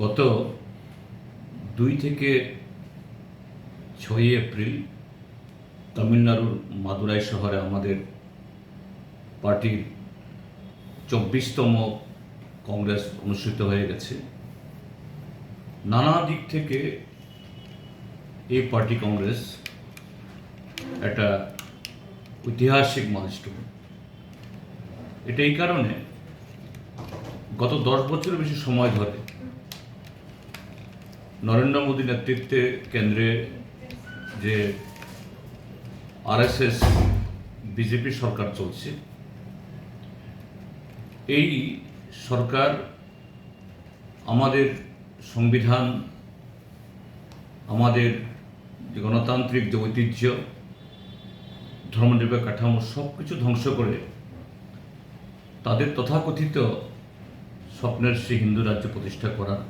গত 2 থেকে 6 এপ্রিল তামিলনাড়ুর মাদুরাই শহরে আমাদের পার্টির 24তম কংগ্রেস অনুষ্ঠিত হয়ে গেছে। নানা দিক থেকে এই পার্টি কংগ্রেস একটা ঐতিহাসিক মাইলস্টোন। এটা এই কারণে, গত 10 বছরের বেশি সময় ধরে নরেন্দ্র মোদী নেতৃত্বে কেন্দ্রে যে আরএসএস বিজেপি সরকার চলছে, এই সরকার আমাদের সংবিধান, আমাদের যে গণতান্ত্রিক যে ঐতিহ্য, ধর্মনিরপেক্ষ কাঠামো সব কিছু ধ্বংস করে তাদের তথাকথিত স্বপ্নের সেই হিন্দু রাজ্য প্রতিষ্ঠা করার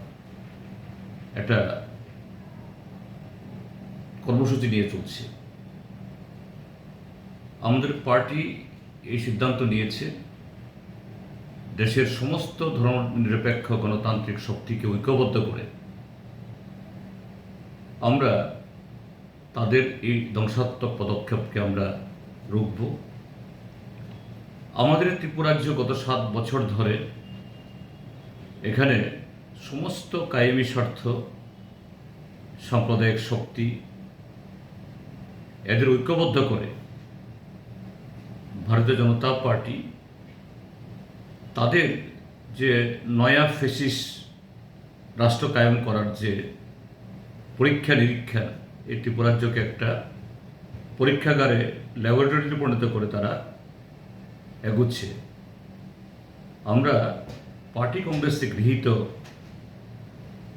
একটা কর্মসূচি নিয়ে চলছে। আমাদের পার্টি এই সিদ্ধান্ত নিয়েছে দেশের সমস্ত ধর্মনিরপেক্ষ গণতান্ত্রিক শক্তিকে ঐক্যবদ্ধ করে আমরা তাদের এই ধ্বংসাত্মক পদক্ষেপকে আমরা রুখব। আমাদের ত্রিপুরাজ্য গত 7 বছর ধরে এখানে সমস্ত কায়েমি স্বার্থ, সাম্প্রদায়িক শক্তি এদের ঐক্যবদ্ধ করে ভারতীয় জনতা পার্টি তাদের যে নয়া ফেসিস রাষ্ট্র কায়েম করার যে পরীক্ষা নিরীক্ষা, এই ত্রিপুরাজ্যকে একটা পরীক্ষাগারে, ল্যাবরেটরিতে পরিণত করে তারা এগুচ্ছে। আমরা পার্টি কংগ্রেসে গৃহীত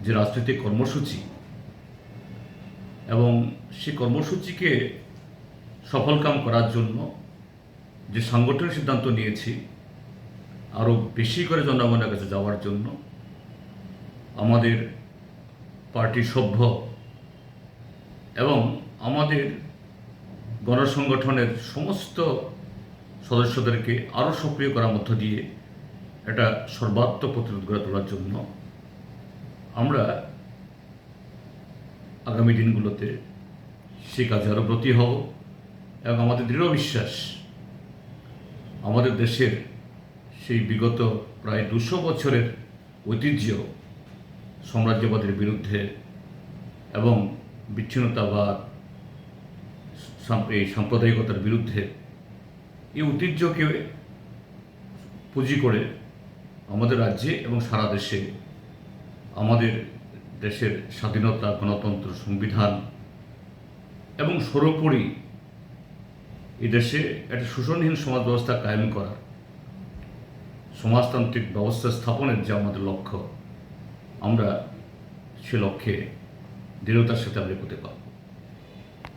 যে রাজনৈতিক কর্মসূচি এবং সেই কর্মসূচিকে সফলকাম করার জন্য যে সাংগঠনিক সিদ্ধান্ত নিয়েছি, আরও বেশি করে জনগণের কাছে যাওয়ার জন্য আমাদের পার্টির সভ্য এবং আমাদের গণসংগঠনের সমস্ত সদস্যদেরকে আরও সক্রিয় করার মধ্য দিয়ে এটা সর্বাত্মক প্রতিরোধ গড়ে তোলার জন্য আমরা আগামী দিনগুলোতে সে কাজে আরও ব্রতী হব। এবং আমাদের দৃঢ় বিশ্বাস আমাদের দেশের সেই বিগত প্রায় 200 বছরের ঐতিহ্য, সাম্রাজ্যবাদের বিরুদ্ধে এবং বিচ্ছিন্নতাবাদ, এই সাম্প্রদায়িকতার বিরুদ্ধে এই ঐতিহ্যকে পুঁজি করে আমাদের রাজ্যে এবং সারা দেশে আমাদের দেশের স্বাধীনতা, গণতন্ত্র, সংবিধান এবং সর্বোপরি এই দেশে একটা শোষণহীন সমাজ ব্যবস্থা কায়েম করা, সমাজতান্ত্রিক ব্যবস্থা স্থাপনের যে আমাদের লক্ষ্য, আমরা সে লক্ষ্যে দৃঢ়তার সাথে আমরা এগোতে পারব।